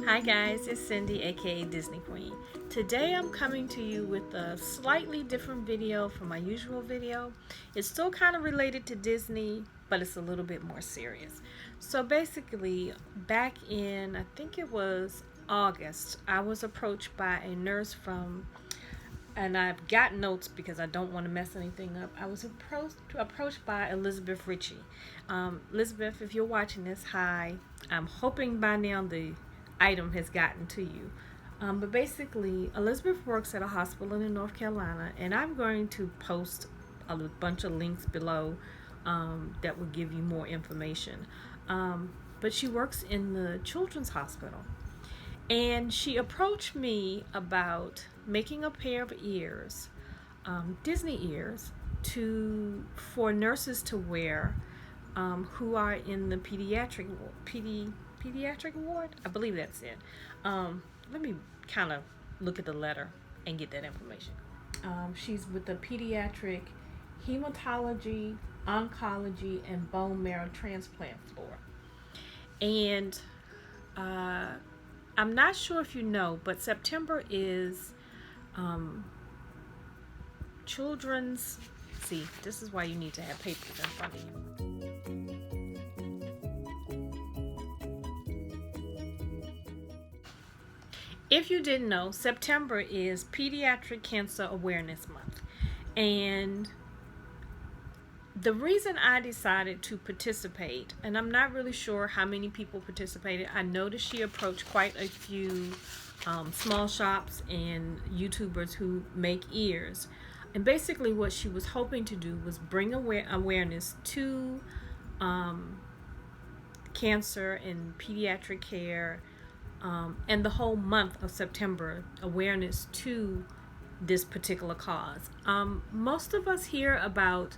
Hi guys, it's Cyndi aka Disney Queen. Today I'm coming to you with a slightly different video from my usual video. It's still kind of related to Disney, but it's a little bit more serious. So basically, back in, I think it was August, I was approached by a nurse from, and I've got notes because I don't want to mess anything up. I was approached by Elizabeth Ritchie. Elizabeth, if you're watching this, hi. I'm hoping by now the item has gotten to you. But basically, Elizabeth works at a hospital in North Carolina, and I'm going to post a bunch of links below that will give you more information. But she works in the children's hospital, and she approached me about making a pair of ears, Disney ears, for nurses to wear who are in the pediatric ward. I believe that's it. Let me kind of look at the letter and get that information. She's with the pediatric hematology, oncology, and bone marrow transplant floor. And I'm not sure if you know, but September is children's. See, this is why you need to have papers in front of you. If you didn't know, September is Pediatric Cancer Awareness Month. And the reason I decided to participate, and I'm not really sure how many people participated, I noticed she approached quite a few small shops and YouTubers who make ears. And basically what she was hoping to do was bring awareness to cancer and pediatric care, and the whole month of September, awareness to this particular cause. Most of us hear about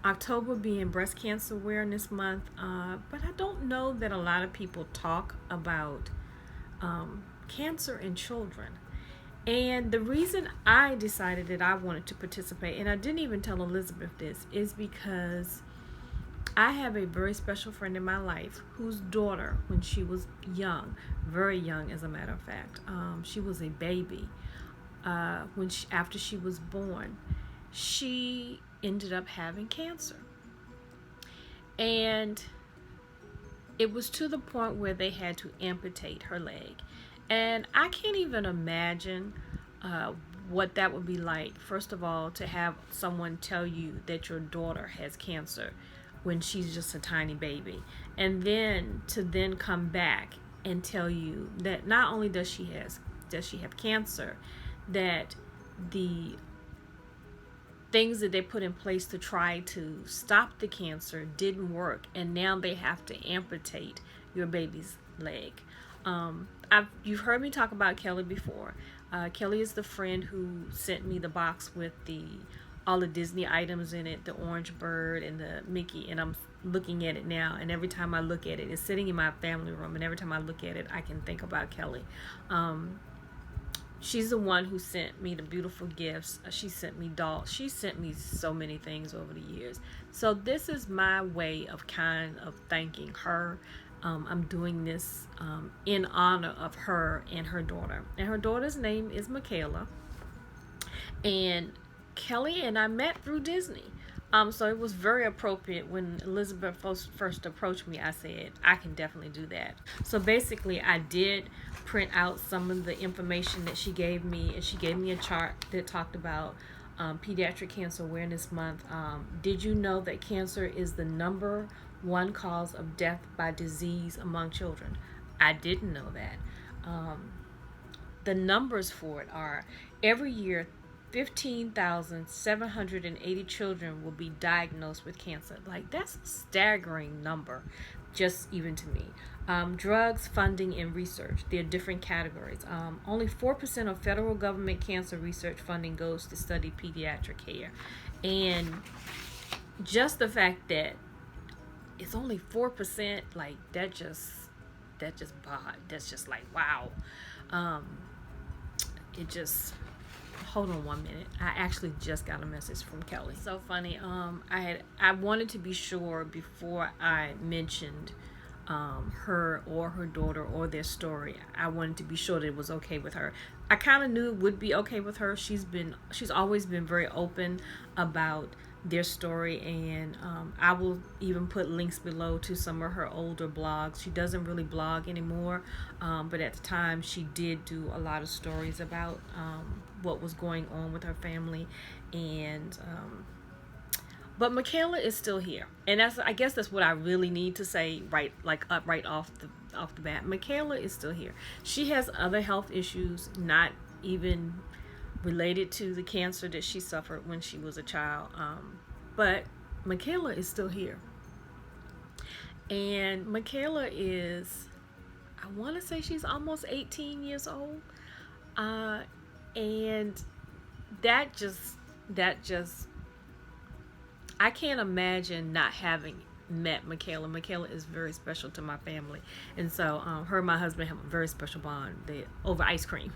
October being Breast Cancer Awareness Month, but I don't know that a lot of people talk about cancer in children. And the reason I decided that I wanted to participate, and I didn't even tell Elizabeth this, is because I have a very special friend in my life whose daughter, when she was young, very young as a matter of fact, she was a baby. After she was born, she ended up having cancer. And it was to the point where they had to amputate her leg. And I can't even imagine what that would be like, first of all, to have someone tell you that your daughter has cancer when she's just a tiny baby, and then to come back and tell you that not only does she have cancer, that the things that they put in place to try to stop the cancer didn't work, and now they have to amputate your baby's leg. You've heard me talk about Kelli before. Kelli is the friend who sent me the box with all the Disney items in it, the orange bird and the Mickey, and I'm looking at it now, and every time I look at it, it's sitting in my family room, and every time I look at it, I can think about Kelli. She's the one who sent me the beautiful gifts. She sent me dolls. She sent me so many things over the years. So this is my way of kind of thanking her. I'm doing this in honor of her and her daughter. And her daughter's name is Michaela. And Kelli and I met through Disney. So it was very appropriate when Elizabeth first approached me. I said, I can definitely do that. So basically, I did print out some of the information that she gave me, and she gave me a chart that talked about Pediatric Cancer Awareness Month. Did you know that cancer is the number one cause of death by disease among children? I didn't know that. The numbers for it are every year 15,780 children will be diagnosed with cancer. Like, that's a staggering number, just even to me. Drugs, funding, and research. There are different categories. Only 4% of federal government cancer research funding goes to study pediatric care. And just the fact that it's only 4%, like, that's just like, wow. Hold on 1 minute. I actually just got a message from Kelli. So funny. I wanted to be sure before I mentioned her or her daughter or their story. I wanted to be sure that it was okay with her. I kind of knew it would be okay with her. She's always been very open about their story, and I will even put links below to some of her older blogs. She doesn't really blog anymore, but at the time she did do a lot of stories about what was going on with her family, and but Michaela is still here, and I guess that's what I really need to say right off the bat. Michaela is still here. She has other health issues, not even related to the cancer that she suffered when she was a child, but Michaela is still here. And Michaela is, I want to say she's almost 18 years old, and that just I can't imagine not having met Michaela. Michaela is very special to my family, and so her and my husband have a very special bond over ice cream.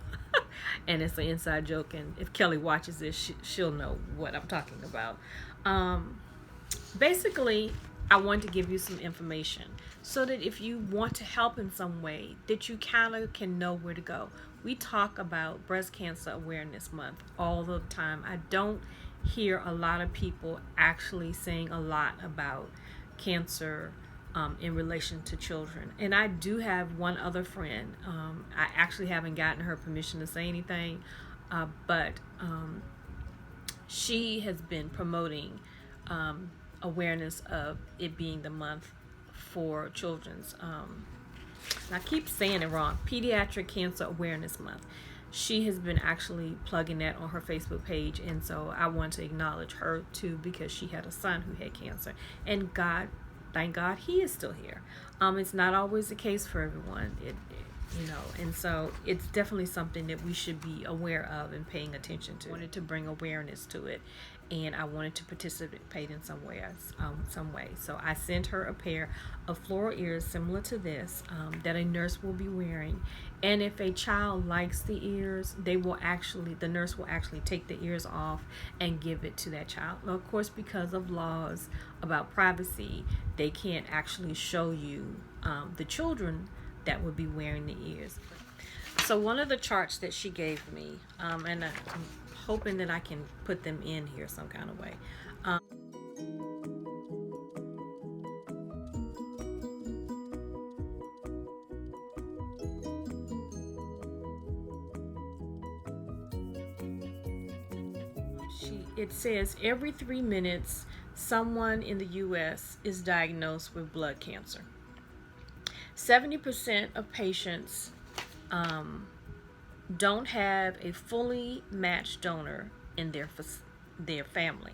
And it's an inside joke, and if Kelly watches this, she'll know what I'm talking about. Basically, I want to give you some information so that if you want to help in some way, that you kind of can know where to go. We talk about Breast Cancer Awareness Month all the time. I don't hear a lot of people actually saying a lot about cancer in relation to children. And I do have one other friend. I actually haven't gotten her permission to say anything, but she has been promoting awareness of it being the month for children's, and I keep saying it wrong, Pediatric Cancer Awareness Month. She has been actually plugging that on her Facebook page, and so I want to acknowledge her too, because she had a son who had cancer, and thank God he is still here. It's not always the case for everyone, and so it's definitely something that we should be aware of and paying attention to. I wanted to bring awareness to it, and I wanted to participate in some way. So I sent her a pair of floral ears similar to this that a nurse will be wearing. And if a child likes the ears, the nurse will actually take the ears off and give it to that child. Now, of course, because of laws about privacy, they can't actually show you the children that would be wearing the ears. So one of the charts that she gave me, and I'm hoping that I can put them in here some kind of way. It says every 3 minutes, someone in the U.S. is diagnosed with blood cancer. 70% of patients don't have a fully matched donor in their family.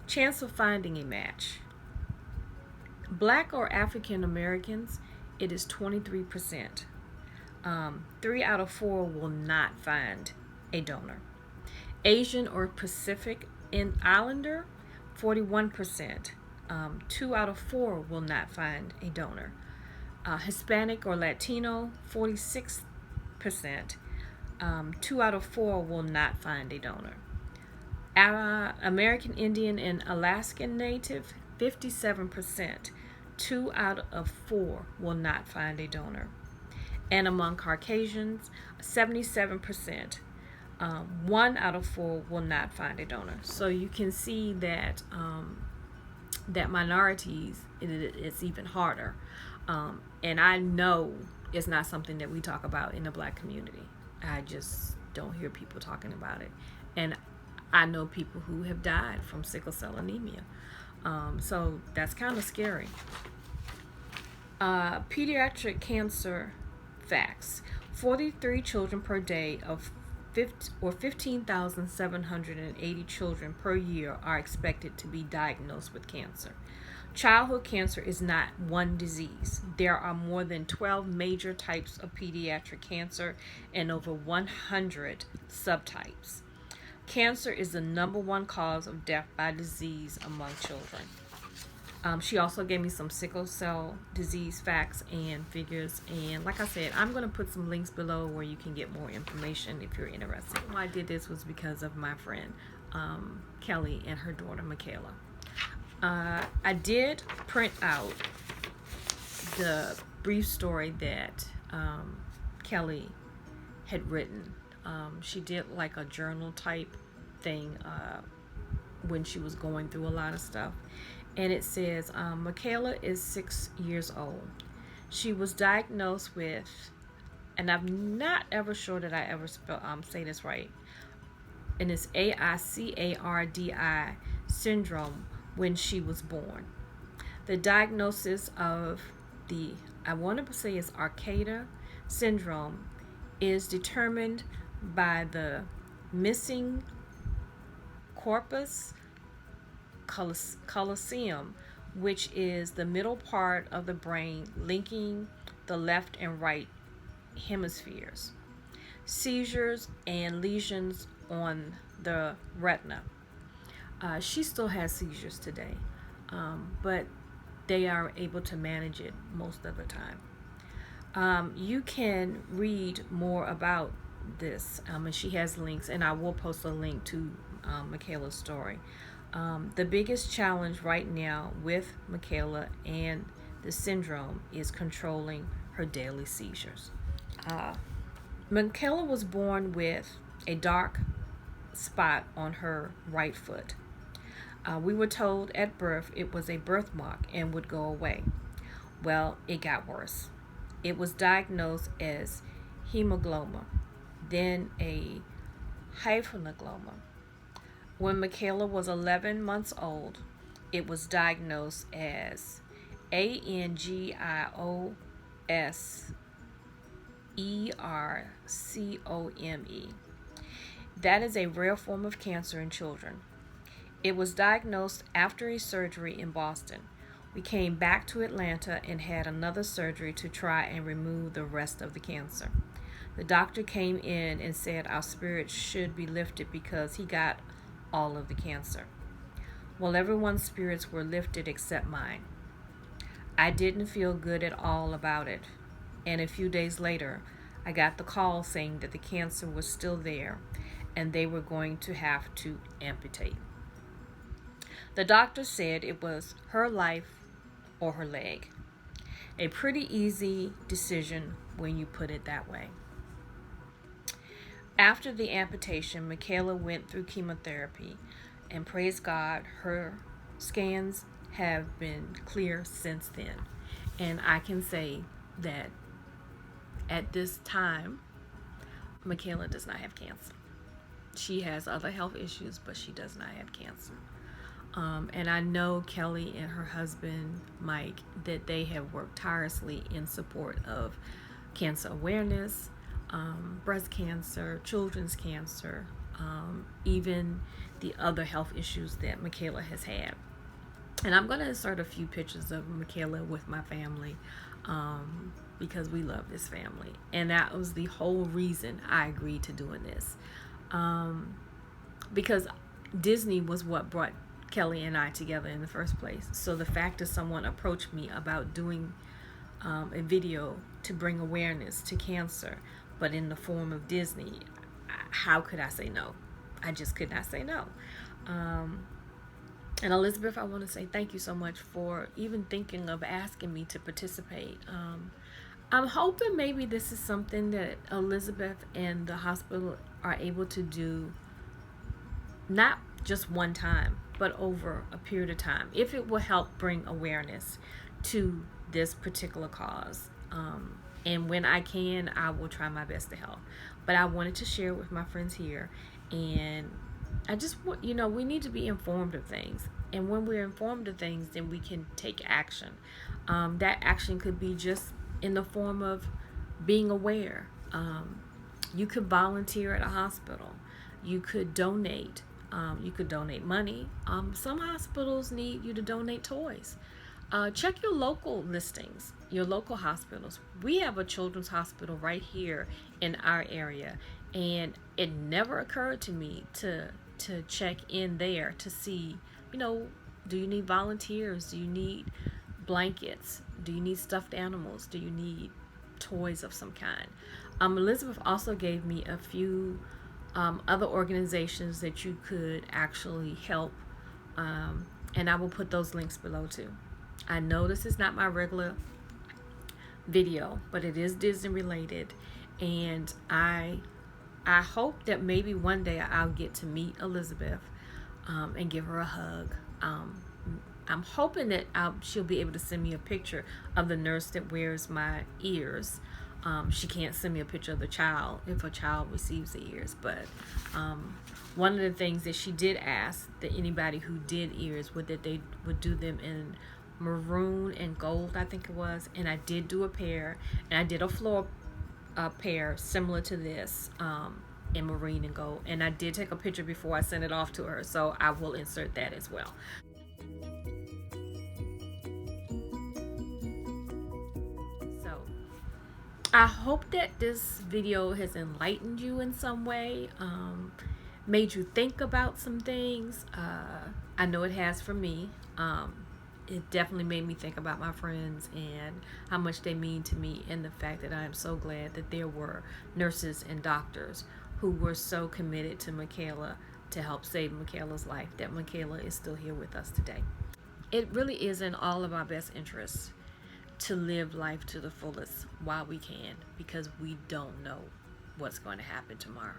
Chance of finding a match. Black or African Americans, it is 23%. 3 out of 4 will not find a donor. Asian or Pacific Islander, 41%. 2 out of 4 will not find a donor. Hispanic or Latino, 46%. 2 out of 4 will not find a donor. American Indian and Alaskan Native, 57%. 2 out of 4 will not find a donor. And among Caucasians, 77%. 1 out of 4 will not find a donor. So you can see that that minorities, it's even harder. And I know it's not something that we talk about in the Black community. I just don't hear people talking about it. And I know people who have died from sickle cell anemia. So that's kind of scary. Pediatric cancer facts. 43 children per day of 15,780 children per year are expected to be diagnosed with cancer. Childhood cancer is not one disease. There are more than 12 major types of pediatric cancer and over 100 subtypes. Cancer is the #1 cause of death by disease among children. She also gave me some sickle cell disease facts and figures, and like I said, I'm going to put some links below where you can get more information if you're interested. Why I did this was because of my friend Kelly and her daughter Michaela. I did print out the brief story that Kelli had written. She did like a journal type thing when she was going through a lot of stuff. And it says, Michaela is 6 years old. She was diagnosed with, and I'm not ever sure that I ever say this right, and it's AICARDI syndrome when she was born. The diagnosis of the, I want to say it's Arcata syndrome, is determined by the missing corpus callosum, which is the middle part of the brain linking the left and right hemispheres. Seizures and lesions on the retina. She still has seizures today, but they are able to manage it most of the time. You can read more about this, and she has links, and I will post a link to Michaela's story. The biggest challenge right now with Michaela and the syndrome is controlling her daily seizures. Michaela was born with a dark spot on her right foot. We were told at birth it was a birthmark and would go away. Well, it got worse. It was diagnosed as hemogloma, then a hypheноgloma. When Michaela was 11 months old, it was diagnosed as angiosercome. That is a rare form of cancer in children. It was diagnosed after a surgery in Boston. We came back to Atlanta and had another surgery to try and remove the rest of the cancer. The doctor came in and said our spirits should be lifted because he got all of the cancer. Well, everyone's spirits were lifted except mine. I didn't feel good at all about it. And a few days later, I got the call saying that the cancer was still there and they were going to have to amputate. The doctor said it was her life or her leg. A pretty easy decision when you put it that way. After the amputation, Michaela went through chemotherapy, and praise God, her scans have been clear since then. And I can say that at this time, Michaela does not have cancer. She has other health issues, but she does not have cancer. And I know Kelli and her husband, Mike, that they have worked tirelessly in support of cancer awareness, breast cancer, children's cancer, even the other health issues that Michaela has had. And I'm going to insert a few pictures of Michaela with my family because we love this family. And that was the whole reason I agreed to doing this. Because Disney was what brought Kelli and I together in the first place. So the fact that someone approached me about doing a video to bring awareness to cancer, but in the form of Disney, how could I say no? I just could not say no. And Elizabeth, I want to say thank you so much for even thinking of asking me to participate. I'm hoping maybe this is something that Elizabeth and the hospital are able to do, not just one time, but over a period of time, if it will help bring awareness to this particular cause. And when I can, I will try my best to help. But I wanted to share with my friends here, and I just want, we need to be informed of things. And when we're informed of things, then we can take action. That action could be just in the form of being aware. You could volunteer at a hospital. You could donate. You could donate money. Some hospitals need you to donate toys. Check your local listings, your local hospitals. We have a children's hospital right here in our area, and it never occurred to me to check in there to see, do you need volunteers? Do you need blankets? Do you need stuffed animals? Do you need toys of some kind? Elizabeth also gave me a few other organizations that you could actually help, and I will put those links below too. I know this is not my regular video, but it is Disney related, and I hope that maybe one day I'll get to meet Elizabeth, and give her a hug. I'm hoping that she'll be able to send me a picture of the nurse that wears my ears. She can't send me a picture of the child if a child receives the ears, but one of the things that she did ask that anybody who did ears that they would do them in maroon and gold, I think it was, and I did do a pair, and I did a floor pair similar to this, in maroon and gold, and I did take a picture before I sent it off to her, so I will insert that as well. So I hope that this video has enlightened you in some way, made you think about some things. I know it has for me. It definitely made me think about my friends and how much they mean to me, and the fact that I am so glad that there were nurses and doctors who were so committed to Michaela to help save Michaela's life, that Michaela is still here with us today. It really is in all of our best interests to live life to the fullest while we can, because we don't know what's going to happen tomorrow.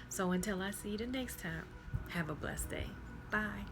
So until I see you the next time, have a blessed day. Bye.